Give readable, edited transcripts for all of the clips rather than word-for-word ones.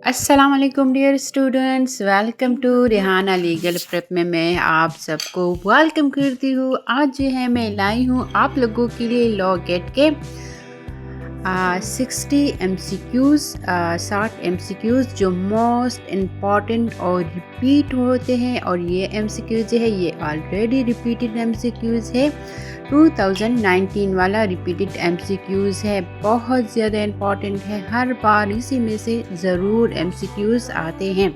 अस्सलाम वालेकुम dear students, welcome to Rehana legal prep में मैं आप सबको वेलकम करती हूँ। आज जो है मैं लाई हूँ आप लोगों के लिए लॉ गेट के 60 MCQs, 60 MCQs जो मोस्ट इम्पॉर्टेंट और रिपीट होते हैं। और ये MCQs जो है ये ऑलरेडी रिपीटेड MCQs है। 2019 वाला रिपीटेड MCQs है, बहुत ज़्यादा इम्पॉर्टेंट है। हर बार इसी में से ज़रूर MCQs आते हैं,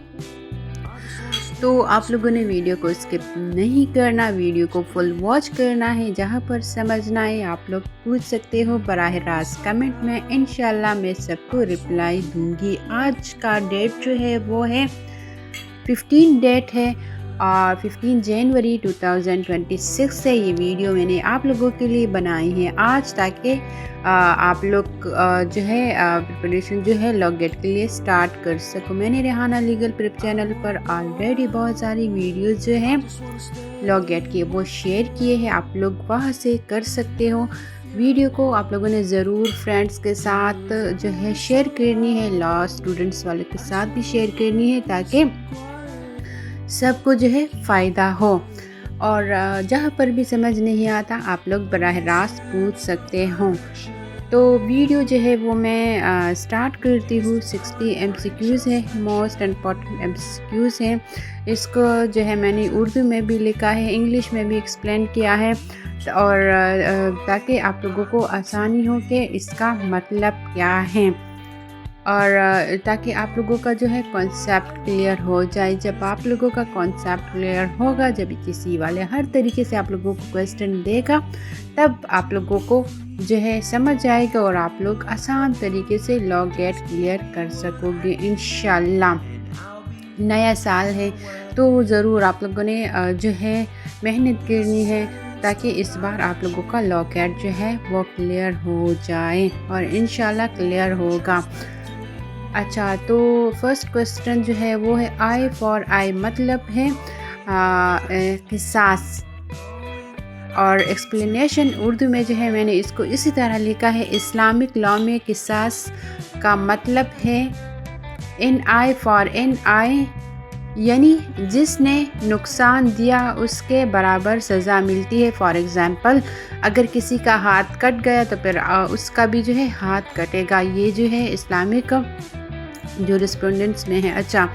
तो आप लोगों ने वीडियो को स्किप नहीं करना, वीडियो को फुल वॉच करना है। जहाँ पर समझना है आप लोग पूछ सकते हो बराह रास्त कमेंट में, इंशाल्लाह मैं सबको रिप्लाई दूंगी। आज का डेट जो है वो है 15 डेट है और 15 जनवरी 2026 से ये वीडियो मैंने आप लोगों के लिए बनाई है आज, ताकि आप लोग जो है प्रिपरेशन जो है लॉ गेट के लिए स्टार्ट कर सको। मैंने रिहाना लीगल प्रेप चैनल पर ऑलरेडी बहुत सारी वीडियोस जो हैं लॉ गेट की वो शेयर किए हैं, आप लोग वहाँ से कर सकते हो। वीडियो को आप लोगों ने ज़रूर फ्रेंड्स के साथ जो है शेयर करनी है, लॉ स्टूडेंट्स वाले के साथ भी शेयर करनी है, ताकि सबको जो है फ़ायदा हो। और जहाँ पर भी समझ नहीं आता आप लोग बराह रास्त पूछ सकते हो। तो वीडियो जो है वो मैं स्टार्ट करती हूँ। 60 MCQs है, मोस्ट इम्पॉर्टेंट MCQs हैं। इसको जो है मैंने उर्दू में भी लिखा है, इंग्लिश में भी एक्सप्लेन किया है, और ताकि आप लोगों को आसानी हो कि इसका मतलब क्या है, और ताकि आप लोगों का जो है कॉन्सेप्ट क्लियर हो जाए। जब आप लोगों का कॉन्सेप्ट क्लियर होगा, जब किसी वाले हर तरीके से आप लोगों को क्वेश्चन देगा, तब आप लोगों को जो है समझ आएगा और आप लोग आसान तरीके से लॉ गेट क्लियर कर सकोगे इंशाल्लाह। नया साल है तो ज़रूर आप लोगों ने जो है मेहनत करनी है, ताकि इस बार आप लोगों का लॉ गेट जो है वो क्लियर हो जाए, और इंशाल्लाह क्लियर होगा। अच्छा, तो फर्स्ट क्वेश्चन जो है वो है आई फॉर आई मतलब है किसास, और एक्सप्लेनेशन उर्दू में जो है मैंने इसको इसी तरह लिखा है। इस्लामिक लॉ में किसास का मतलब है एन आई फॉर एन आई, यानी जिसने नुकसान दिया उसके बराबर सज़ा मिलती है। फॉर एग्ज़ाम्पल, अगर किसी का हाथ कट गया तो फिर उसका भी जो है हाथ कटेगा। ये जो है इस्लामिक जूरिस्प्रूडेंस में है। अच्छा,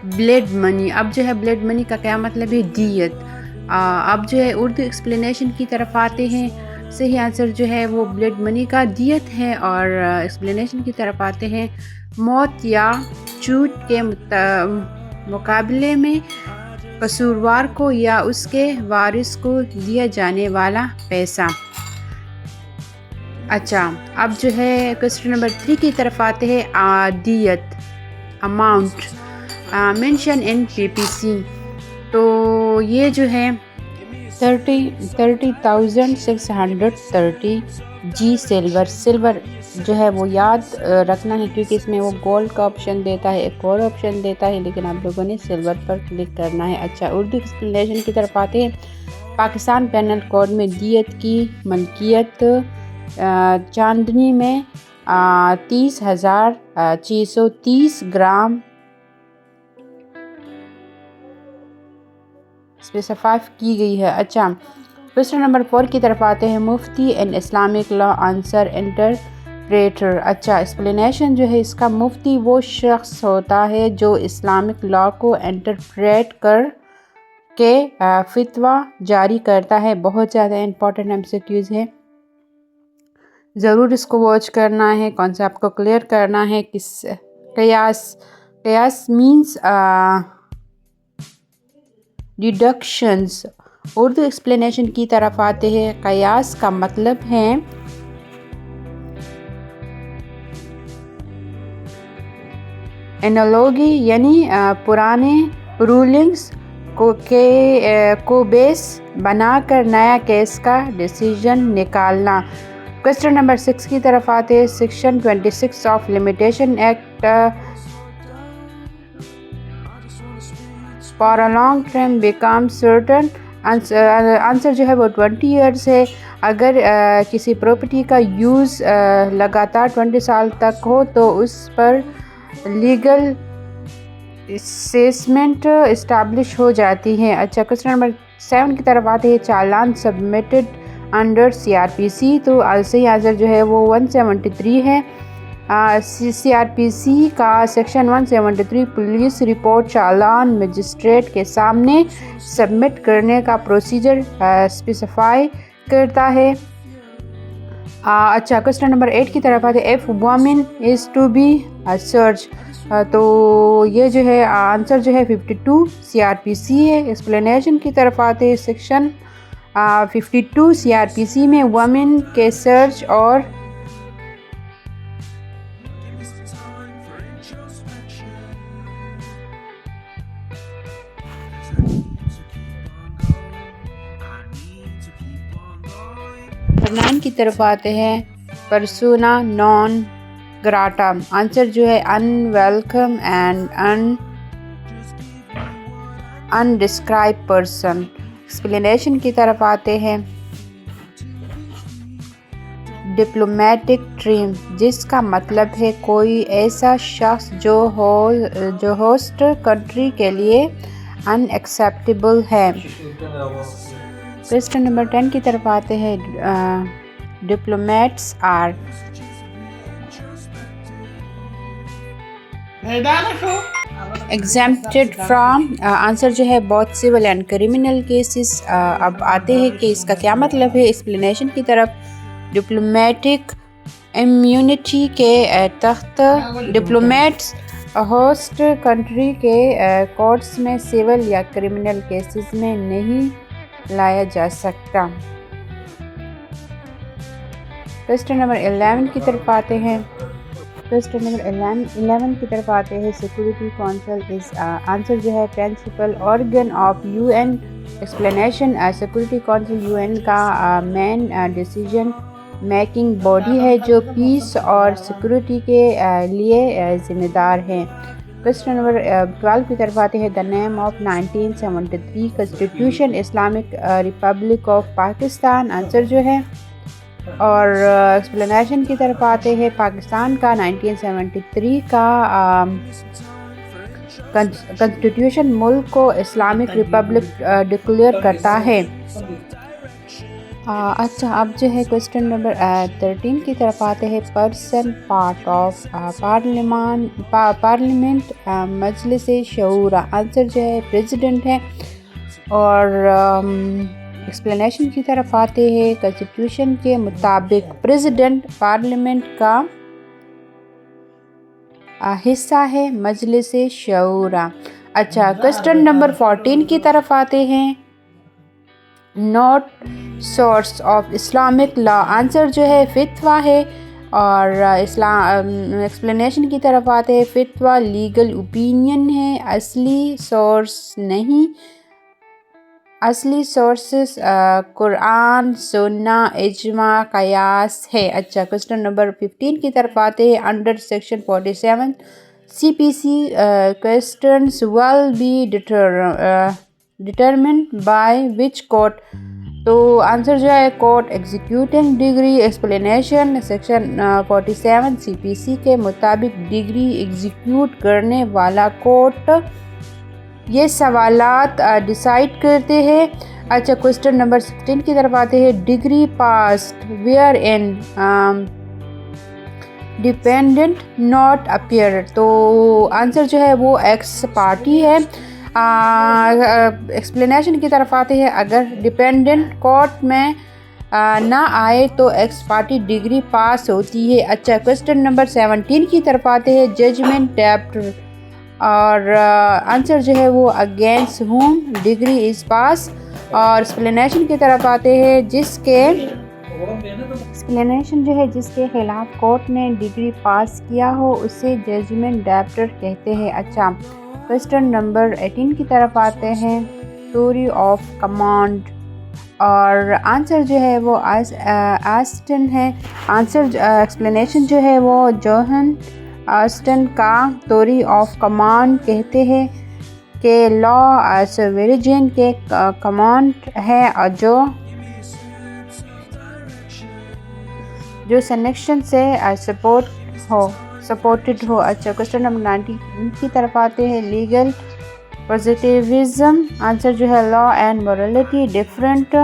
ब्लेड मनी, अब जो है ब्लेड मनी का क्या मतलब है? दियत। अब जो है उर्दू एक्सप्लेनेशन की तरफ आते हैं। सही आंसर जो है वो ब्लेड मनी का दियत है, और एक्सप्लेनेशन की तरफ आते हैं। मौत या चोट के मुकाबले में कसूरवार को या उसके वारिस को दिया जाने वाला पैसा। अच्छा, अब जो है क्वेश्चन नंबर 3 की तरफ आते हैं। दियत अमाउंट मेंशन इन PPC, तो ये जो है 30,630 G सिल्वर जो है वो याद रखना है, क्योंकि इसमें वो गोल्ड का ऑप्शन देता है, एक और ऑप्शन देता है, लेकिन आप लोगों ने सिल्वर पर क्लिक करना है। अच्छा, उर्दू एक्सप्लेनेशन की तरफ आते हैं। पाकिस्तान पेनल कोड में दियत की मलकियत चांदनी में 30,630 ग्राम स्पेसिफाई की गई है। अच्छा, क्वेश्चन नंबर 4 की तरफ आते हैं। मुफ्ती and Islamic law answer interpreter. अच्छा, एक्सप्लेनेशन जो है इसका, मुफ्ती वो शख्स होता है जो इस्लामिक लॉ को इंटरप्रेट कर के फितवा जारी करता है। बहुत ज़्यादा इंपॉर्टेंट MCQs है, ज़रूर इसको वॉच करना है, कॉन्सेप्ट को क्लियर करना है। कयास मीन्स डिडक्शंस। उर्दू एक्सप्लेनेशन की तरफ आते हैं। कयास का मतलब है एनालॉजी, यानी पुराने रूलिंग्स को बेस बनाकर नया केस का डिसीजन निकालना। क्वेश्चन नंबर 6 की तरफ आते हैं। Section 26 of limitation act for a long term become certain. Answer जो है वो 20 ईयर्स है। अगर किसी प्रॉपर्टी का यूज़ लगातार 20 साल तक हो तो उस पर लीगल असेसमेंट इस्टेब्लिश हो जाती है। अच्छा, क्वेश्चन नंबर 7 की तरफ आते हैं। चालान सबमिटेड अंडर CRPC, तो सही आंसर जो है वो 173 है। CRPC का सेक्शन 173 पुलिस रिपोर्ट चालान मजिस्ट्रेट के सामने सबमिट करने का प्रोसीजर स्पेसिफाई करता है। अच्छा, क्वेश्चन नंबर 8 की तरफ आते हैं। If women is to be search, तो ये जो है आंसर जो है 52 CRPC है। एक्सप्लेनेशन की तरफ आते हैं। सेक्शन 52 CRPC में वुमेन के सर्च और नाइन की तरफ आते हैं। पर्सोना नॉन ग्राटा, आंसर जो है अनवेलकम एंड अनडिस्क्राइब पर्सन। एक्सप्लेनेशन की तरफ आते हैं। डिप्लोमेटिक ट्रीम, जिसका मतलब है कोई ऐसा शख्स जो होस्ट कंट्री के लिए अनएक्सेप्टेबल है। क्वेश्चन नंबर 10 की तरफ आते हैं। Diplomats are exempted from, answer जो है both civil and criminal cases. अब आते हैं कि इसका क्या मतलब है। एक्सप्लेनेशन की तरफ। डिप्लोमेटिक इम्यूनिटी के तहत डिप्लोमेट्स होस्ट कंट्री के कोर्ट्स में सिविल या क्रिमिनल केसेस में नहीं लाया जा सकता। क्वेश्चन नंबर 11 की तरफ आते हैं। क्वेश्चन नंबर 11 की तरफ आते हैं। सिक्योरिटी काउंसिल इस, आंसर जो है principal organ of UN। Explanation, security council UN का मेन डिसीजन मेकिंग बॉडी है जो पीस और सिक्योरिटी के लिए जिम्मेदार है। क्वेश्चन नंबर 12 की तरफ आते हैं। The name of 1973 constitution Islamic Republic of Pakistan, answer जो है। और एक्सप्लेनेशन की तरफ आते हैं। पाकिस्तान का 1973 का कॉन्स्टिट्यूशन मुल्क को इस्लामिक रिपब्लिक डिक्लेयर करता है। अच्छा, अब जो है क्वेश्चन नंबर 13 की तरफ आते हैं। Person part of parliament Majlis Shura, answer जो है प्रेसिडेंट है। और एक्सप्लेनेशन की तरफ आते हैं। कॉन्स्टिट्यूशन के मुताबिक प्रेसिडेंट पार्लियामेंट का हिस्सा है मजलिस शूरा। अच्छा, क्वेश्चन नंबर 14 की तरफ आते हैं। Not source of Islamic law, answer जो है फितवा है। और एक्सप्लेनेशन की तरफ आते हैं। फितवा लीगल ओपिनियन है, असली सोर्स नहीं। असली सोर्सेस कुरान, सुन्ना, इजमा, कयास है। अच्छा, क्वेश्चन नंबर 15 की तरफ आते हैं। Under section 47 CPC questions will be determined by which court, तो आंसर जो है court executing degree. Explanation, section 47 CPC के मुताबिक डिग्री एग्जीक्यूट करने वाला कोर्ट ये सवालात डिसाइड करते हैं। अच्छा, क्वेश्चन नंबर 16 की तरफ आते हैं। Degree passed where in dependent not appear, तो आंसर जो है वो एक्स पार्टी है। एक्सप्लेनेशन की तरफ आते हैं। अगर डिपेंडेंट कोर्ट में ना आए तो एक्स पार्टी डिग्री पास होती है। अच्छा, क्वेश्चन नंबर 17 की तरफ आते हैं। जजमेंट डेप्ट, और आंसर जो है वो अगेंस्ट हुम डिग्री इज पास। और एक्सप्लेनेशन की तरफ आते हैं। एक्सप्लेनेशन जो है जिसके खिलाफ कोर्ट ने डिग्री पास किया हो उसे जजमेंट डेप्टर कहते हैं। अच्छा, क्वेश्चन नंबर 18 की तरफ आते हैं। थ्योरी ऑफ कमांड, और आंसर जो है वो आस्टन है। आंसर एक्सप्लेनेशन जो है वो जोहन आस्टन का थ्योरी ऑफ कमांड कहते हैं कि लॉ सोवरेन के कमांड है और जो सनेक्शन से सपोर्ट हो सपोर्टेड हो। अच्छा, क्वेश्चन नंबर 90 की तरफ आते हैं। लीगल पॉजिटिविज्म, आंसर जो है law and morality different.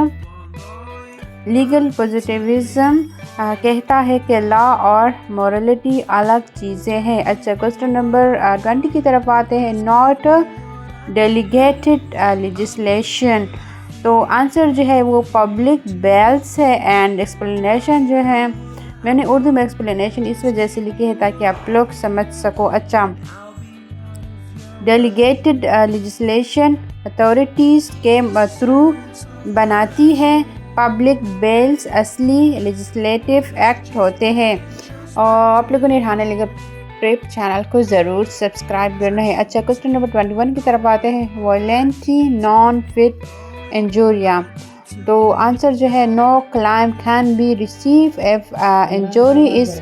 Legal positivism कहता है कि लॉ और मोरालिटी अलग चीज़ें हैं। अच्छा, क्वेश्चन नंबर 20 की तरफ आते हैं। नॉट डेलीगेटेड लेजिस्लेशन, तो आंसर जो है वो पब्लिक बेल्स है। एंड एक्सप्लेनेशन जो है मैंने उर्दू में एक्सप्लेनेशन इस वजह से लिखी है ताकि आप लोग समझ सको। अच्छा, डेलीगेटेड लेजिस्लेशन अथॉरिटीज़ के थ्रू बनाती है। पब्लिक बेल्स असली लेजिस्लेटिव एक्ट होते हैं। और आप लोगों ने हाना लीगल प्रेप चैनल को ज़रूर सब्सक्राइब करना है। अच्छा, क्वेश्चन नंबर 21 की तरफ आते हैं। वायलेंटली नॉन फिट इंजोरिया, तो आंसर जो है no claim can be receive if injury is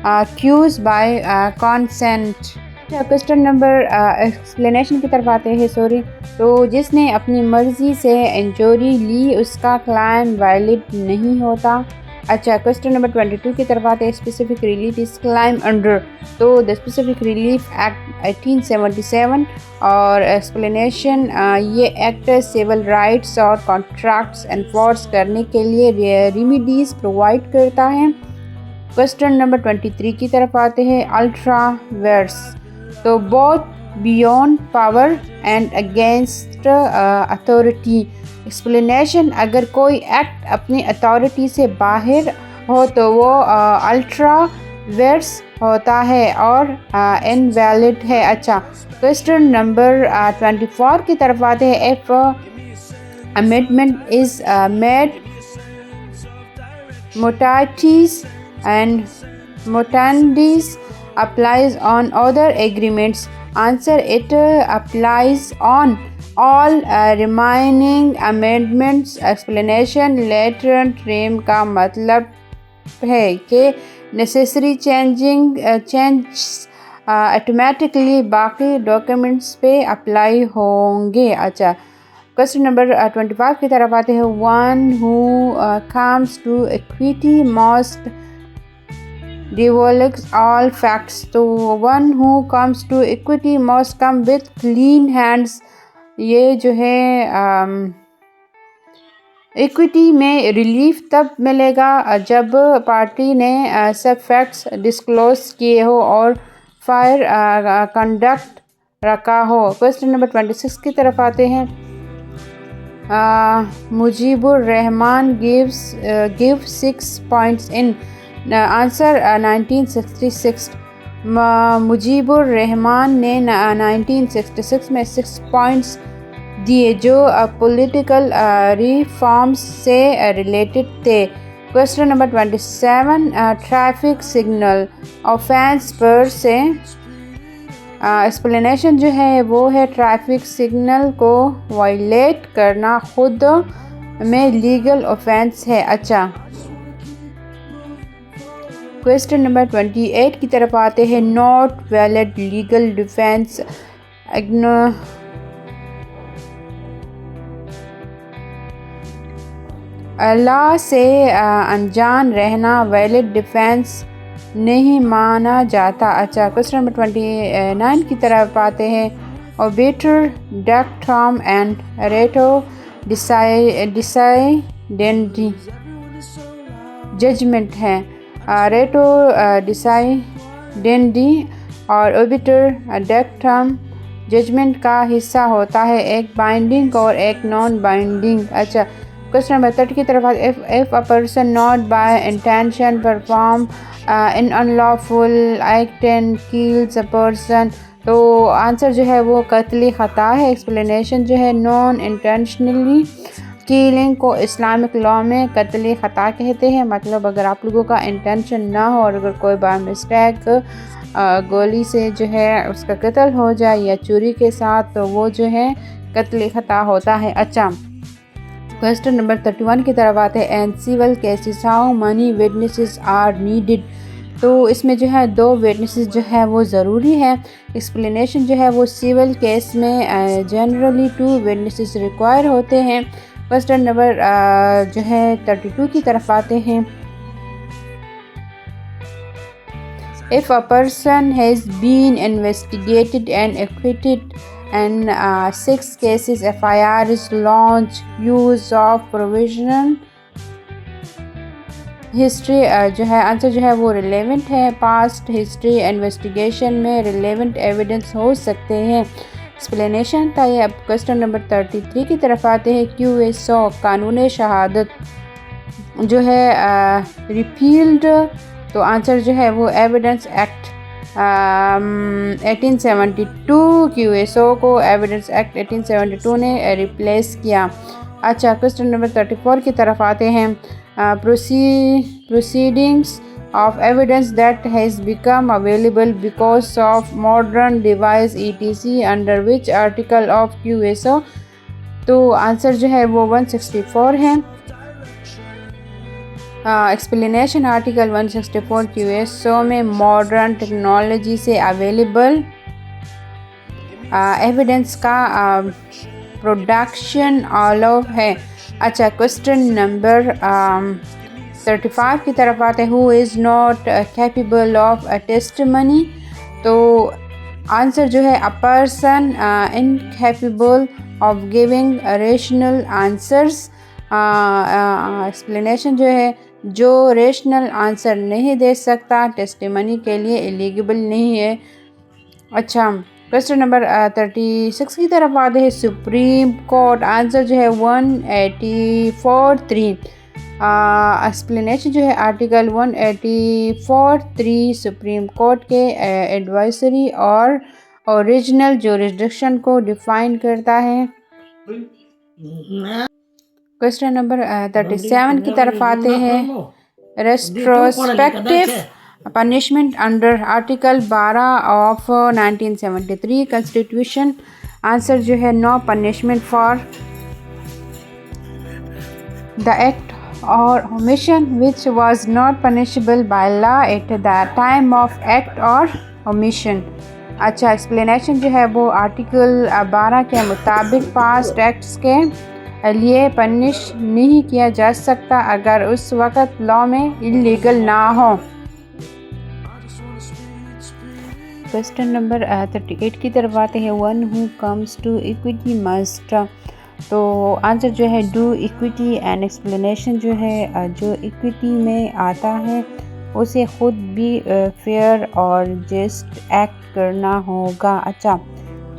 cause by consent. Question number explanation की तरफ आते हैं। सॉरी, तो जिसने अपनी मर्ज़ी से इंजोरी ली उसका क्लाइम वैलिड नहीं होता। अच्छा, क्वेश्चन नंबर 22 की तरफ आते हैं। Specific relief is climb under, तो द स्पेसिफिक रिलीफ एक्ट 1877। और एक्सप्लेनेशन, ये एक्ट सिविल राइट्स और कॉन्ट्रैक्ट्स एनफोर्स करने के लिए रेमिडीज़ प्रोवाइड करता है। क्वेश्चन नंबर 23 की तरफ आते हैं। अल्ट्रा वर्स, तो both beyond power and against authority. Explanation, अगर कोई एक्ट अपनी अथॉरिटी से बाहर हो तो वो अल्ट्रा वर्स होता है और इनवैलिड है। अच्छा, क्वेश्चन नंबर 24 की तरफ आते हैं। If amendment is made mutatis and mutandis applies on other agreements, answer it applies on all remaining amendments। explanation, lateral term का मतलब है कि necessary changes automatically बाकी documents पे अप्लाई होंगे। अच्छा, क्वेश्चन नंबर 25 की तरफ आते हैं। one who comes to equity must divulge all facts, तो one who comes to equity must come with clean hands। ये जो है इक्विटी में रिलीफ तब मिलेगा जब पार्टी ने सब फैक्ट्स डिस्क्लोज किए हो और फायर कंडक्ट रखा हो। क्वेश्चन नंबर 26 की तरफ आते हैं। Mujibur Rahman give 6 points in answer 1966। Mujibur Rahman ने 1966 में 6 पॉइंट्स दिए जो पॉलिटिकल रिफॉर्म्स से रिलेटेड थे। Question number 27, traffic signal offence per se explanation जो है वो है ट्रैफिक सिग्नल को वायलेट करना खुद में लीगल ऑफेंस है। अच्छा, क्वेश्चन नंबर 28 की तरफ आते हैं। नॉट वैलिड लीगल डिफेंस अल्लाह से अनजान रहना वैलिड डिफेंस नहीं माना जाता। अच्छा, क्वेश्चन नंबर 29 की तरफ आते हैं। ऑबिटर डक्टम एंड रेटो डिसाइडेंडी जजमेंट है। रेटो डिसाइडेंडी और ऑबिटर डक्टम जजमेंट का हिस्सा होता है, एक बाइंडिंग और एक नॉन बाइंडिंग। अच्छा, क्वेश्चन नंबर 30 की तरफ if a person not by intention perform in unlawful act and kills a person, तो आंसर जो है वो कत्ल ख़ता है। एक्सप्लेनेशन जो है नॉन इंटेंशनली किलिंग को इस्लामिक लॉ में कत्ल ख़ता कहते हैं। मतलब अगर आप लोगों का इंटेंशन ना हो और अगर कोई बाय मिस्टेक गोली से जो है उसका कत्ल हो जाए या चोरी के साथ, तो वो जो है कत्ल ख़ता होता है। अच्छा, क्वेश्चन नंबर 31 की तरफ आते हैं। And civil cases how many witnesses are needed, तो इसमें जो है 2 विटनेसेस जो है वो ज़रूरी है। एक्सप्लेनेशन जो है वो सिविल केस में जनरली 2 विटनेसेस रिक्वायर होते हैं। क्वेश्चन नंबर जो है 32 की तरफ आते हैं। If a person has been investigated and acquitted and 6 cases, FIR is launched. Use of provisional history जो है आंसर जो है वो रिलेवेंट है। पास्ट हिस्ट्री इन्वेस्टिगेशन में रिलेवेंट एविडेंस हो सकते हैं। एक्सप्लेनेशन था ये। अब क्वेश्चन नंबर 33 की तरफ आते हैं। QSO कानून शहादत जो है रिपील्ड, तो आंसर जो है वो एविडेंस एक्ट 1872, QSO को एविडेंस एक्ट 1872 ने रिप्लेस किया। अच्छा, क्वेश्चन नंबर 34 की तरफ आते हैं। proceedings of evidence that has become available because of modern device etc under which article of QSO, तो आंसर जो है वो 164 है। एक्सप्लेनेशन आर्टिकल 164 QSO में मॉडर्न टेक्नोलॉजी से अवेलेबल एविडेंस का प्रोडक्शन अलाउ है। अच्छा, क्वेश्चन नंबर 35 की तरफ आते हैं। Who is not capable of testimony, तो आंसर जो है a person incapable of giving rational answers. Explanation जो है जो रेशनल आंसर नहीं दे सकता टेस्टिमनी के लिए एलिजिबल नहीं है। अच्छा, क्वेश्चन नंबर 36 की तरफ आते हैं। सुप्रीम कोर्ट, आंसर जो है 184(3). एक्सप्लेनेशन जो है आर्टिकल 184(3) सुप्रीम कोर्ट के एडवाइजरी और ओरिजिनल जुरिसडिक्शन को डिफाइन करता है। क्वेश्चन नंबर 37 की तरफ आते हैं। Retrospective punishment under article 12 of 1973 constitution, answer जो है no punishment for the act or omission which was not punishable by law at the time of act or omission. अच्छा, एक्सप्लेनेशन जो है वो आर्टिकल 12 के मुताबिक पास्ट एक्ट्स के लिए पनिश नहीं किया जा सकता अगर उस वक़्त लॉ में इलीगल ना हो। क्वेश्चन नंबर 38 की तरफ आते हैं। One who comes to equity must, तो आंसर जो है डू इक्विटी एंड एक्सप्लेनेशन जो है जो इक्विटी में आता है उसे खुद भी फेयर और जस्ट एक्ट करना होगा। अच्छा,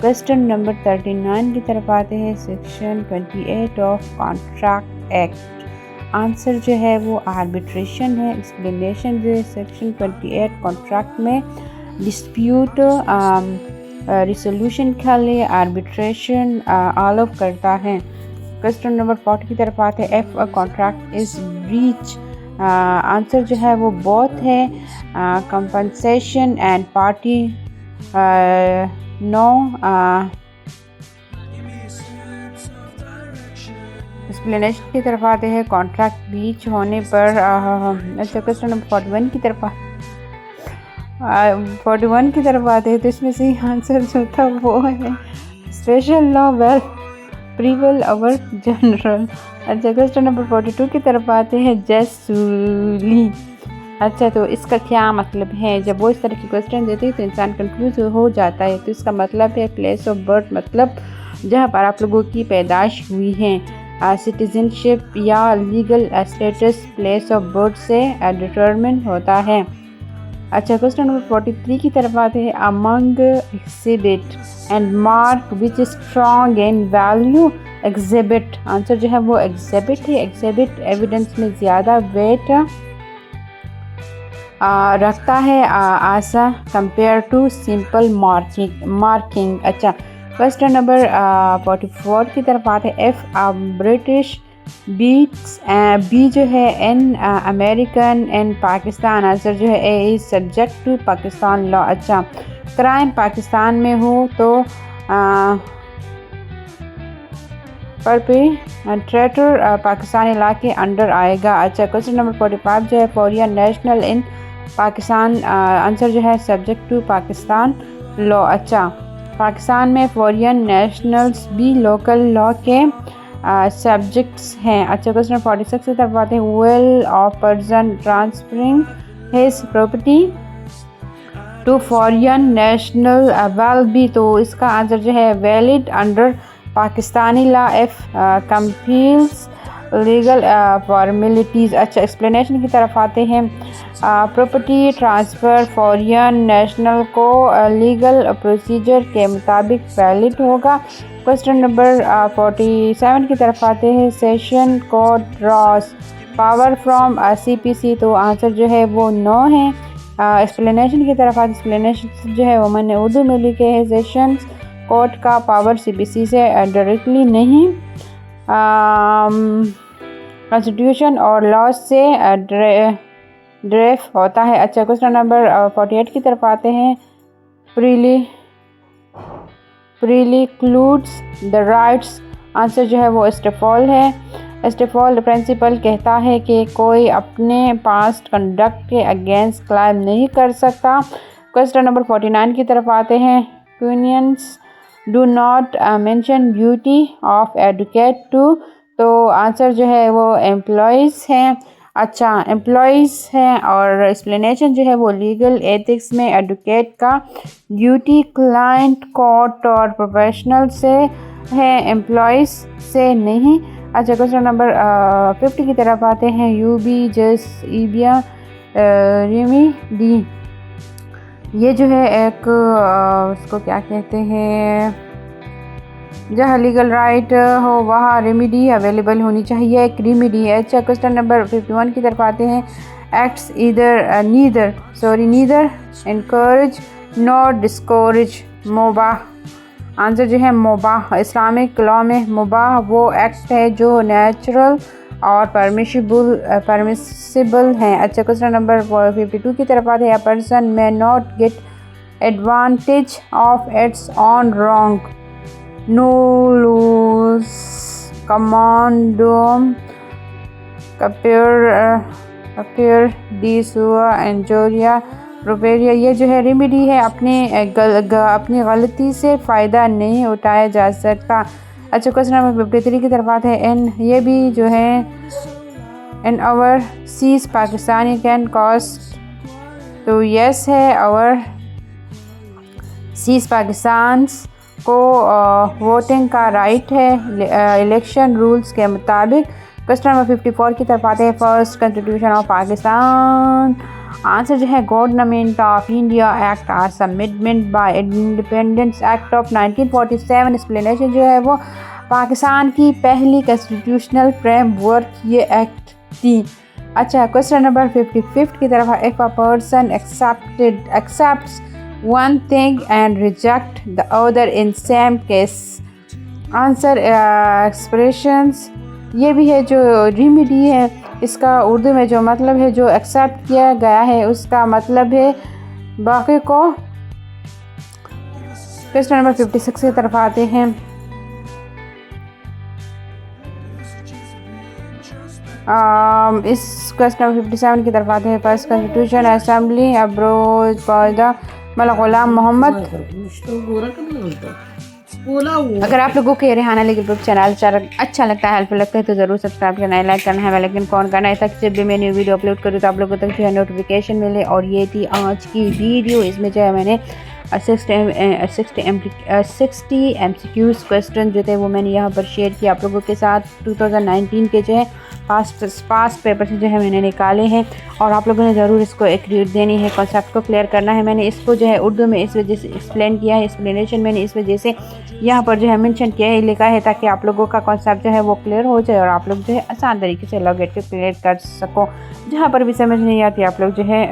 क्वेश्चन नंबर 39 की तरफ आते हैं। Section 28 of contract act, answer जो है वो आर्बिट्रेशन है। एक्सप्लेनेशन जो है सेक्शन 28 कॉन्ट्रैक्ट में डिस्प्यूट रिसोल्यूशन के लिए आर्बिट्रेशन अलाउ करता है। क्वेश्चन नंबर 40 की तरफ आते हैं। If a contract is breach, answer जो है वो बोथ है compensation and party no. Explanation की तरफ आते हैं। कॉन्ट्रैक्ट ब्रीच होने पर अच्छा, क्वेश्चन नंबर 41 की तरफ 41 की तरफ आते हैं, तो इसमें से आंसर जो था वो है special law well prevail over general. अच्छा, क्वेश्चन नंबर 42 की तरफ आते हैं। जैसूली, अच्छा, तो इसका क्या मतलब है? जब वो इस तरह के क्वेश्चन देते हैं तो इंसान कंफ्यूज हो जाता है। तो इसका मतलब है प्लेस ऑफ बर्थ, मतलब जहाँ पर आप लोगों की पैदाइश हुई है। सिटीजनशिप या legal status place of birth से डिटरमिन होता है। अच्छा, क्वेश्चन नंबर 43 की तरफ आते हैं। Among exhibit and mark which strong in value exhibit, answer जो है वो एग्जिबिट है। एग्जिबिट एविडेंस में ज़्यादा वेट रखता है आसा कंपेयर टू सिंपल मार्किंग। अच्छा, क्वेश्चन नंबर 44 की तरफ आते हैं। इफ़ ब्रिटिश बीट्स बी जो है an American and Pakistan, answer जो है A is subject to Pakistan law. अच्छा, क्राइम पाकिस्तान में हो तो परपेट्रेटर पाकिस्तानी लॉ के अंडर आएगा। अच्छा, क्वेश्चन नंबर 45 जो है foreign national in Pakistan, answer जो है सब्जेक्ट टू पाकिस्तान लॉ। अच्छा, पाकिस्तान में फॉरेन नेशनल्स भी लोकल लॉ के सब्जेक्ट्स हैं। अच्छा, क्वेश्चन 46 की तरफ आते हैं। Will of person transferring his property to foreign national will be, तो इसका आंसर जो है valid under Pakistani law if complies legal formalities. अच्छा, एक्सप्लेनेशन की तरफ आते हैं। प्रॉपर्टी ट्रांसफ़र फॉरेन नेशनल को लीगल प्रोसीजर के मुताबिक वैलिड होगा। क्वेश्चन नंबर 47 की तरफ आते हैं। Session court draws power from CPC, तो आंसर जो है वो नो है। एक्सप्लेनेशन की तरफ आते, एक्सप्लेनेशन जो है वो मैंने उर्दू में लिखे हैं। सेशंस कोर्ट का पावर CPC से डायरेक्टली नहीं, कॉन्स्टिट्यूशन और लॉ से ड्रेफ होता है। अच्छा, क्वेश्चन नंबर 48 की तरफ आते हैं। प्रीक्लूड्स द राइट्स, आंसर जो है वो एस्टेफॉल है। एस्टेफॉल प्रिंसिपल कहता है कि कोई अपने पास्ट कंडक्ट के अगेंस्ट क्लाइम नहीं कर सकता। क्वेश्चन नंबर 49 की तरफ आते हैं। Unions do not mention duty of advocate to, तो आंसर जो है वो एम्प्लॉइज़ हैं। अच्छा, एम्प्लॉइज़ हैं और एक्सप्लेनेशन जो है वो लीगल एथिक्स में एडवोकेट का ड्यूटी क्लाइंट कोर्ट और प्रोफेशनल से है, एम्प्लॉइज़ से नहीं। अच्छा, क्वेश्चन नंबर 50 की तरफ आते हैं। यूबी जस ईबिया रेमेडी, ये जो है एक उसको क्या कहते हैं, जहाँ लीगल राइट हो वहाँ रेमेडी अवेलेबल होनी चाहिए, एक रेमेडी है। अच्छा, क्वेश्चन नंबर 51 की तरफ आते हैं। Acts neither encourage not discourage मुबाह, आंसर जो है मुबाह। इस्लामिक लॉ में मुबाह वो एक्ट है जो नेचुरल और परमिसिबल हैं। अच्छा, क्वेश्चन नंबर 52 की तरफ आते हैं। A person may not get advantage of its own wrong नूलूस कमांडोम कपेयर दी सुआ इंजोरिया रुपेरिया, ये जो है रेमेडी है, अपनी गलती से फ़ायदा नहीं उठाया जा सकता। अच्छा, क्वेश्चन नंबर 53 की तरफ आते हैं। ये भी जो है in overseas Pakistani can cast, तो यस है, आवर सीज पाकिस्तान को वोटिंग का राइट है इलेक्शन रूल्स के मुताबिक। क्वेश्चन नंबर 54 की तरफ आते हैं। First constitution of Pakistan, answer जो है government of India act are submitted by independence act of 1947। Explanation जो है वो पाकिस्तान की पहली कॉन्स्टिट्यूशनल फ्रेमवर्क ये एक्ट थी। अच्छा, क्वेश्चन नंबर 55 की तरफ। If a person accepts one thing and reject the other in same case, answer expressions, ये भी है जो रेमेडी है, इसका उर्दू में जो मतलब है, जो एक्सेप्ट किया गया है उसका मतलब है बाकी को। क्वेश्चन नंबर 56 की तरफ आते हैं। इस क्वेश्चन नंबर 57 की तरफ आते हैं। First constitution assembly abrogated by the Maulana Ghulam Mohammad. अगर आप लोगों के रेहाना यूट्यूब चैनल अच्छा लगता है, हेल्पफुल लगता है, तो ज़रूर सब्सक्राइब करना है, लाइक करना है, बेल आइकन ऑन करना है, ताकि जब भी मैं न्यू वीडियो अपलोड करूँ तो आप लोगों तक जो है नोटिफिकेशन मिले। और ये थी आज की वीडियो। इसमें जो है मैंने 60 MCQs क्वेश्चन जो थे वो मैंने यहाँ पर शेयर किया आप लोगों के साथ। 2019 के जो है पास्ट पेपर से जो है मैंने निकाले हैं, और आप लोगों ने ज़रूर इसको एक रीड देनी है, कॉन्सेप्ट को क्लियर करना है। मैंने इसको जो है उर्दू में इस वजह से एक्सप्लेन किया है, एक्सप्लेनेशन मैंने इस वजह से यहाँ पर जो है मेंशन किया है, लिखा है, ताकि आप लोगों का कॉन्सेप्ट जो है वो क्लियर हो जाए और आप लोग जो है आसान तरीके से लॉग गेट को क्लियर कर सको। जहाँ पर भी समझ नहीं आती आप लोग जो है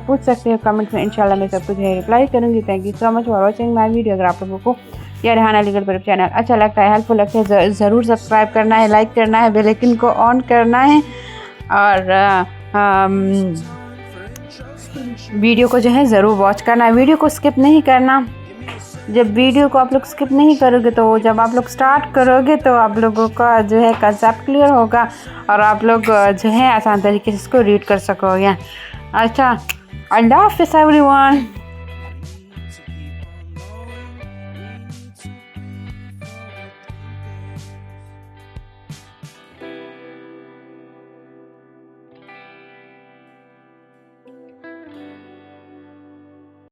पूछ सकते हो कमेंट में, इंशाल्लाह मैं सबको जो है रिप्लाई करूँगी। Thank you so much for watching my video. अगर आप लोगों को या रेहाना लीगल पर चैनल अच्छा लगता है, हेल्पफुल लगता है, ज़रूर सब्सक्राइब करना है, लाइक करना है, बेल आइकन को ऑन करना है, और वीडियो को जो है ज़रूर वॉच करना है, वीडियो को स्किप नहीं करना। जब वीडियो को आप लोग स्किप नहीं करोगे तो जब आप लोग स्टार्ट करोगे तो आप लोगों का जो है कंसेप्ट क्लियर होगा और आप लोग जो है आसान तरीके से इसको रीड कर सकोगे। अच्छा, अल्लाह हाफ़िज़ एवरीवन।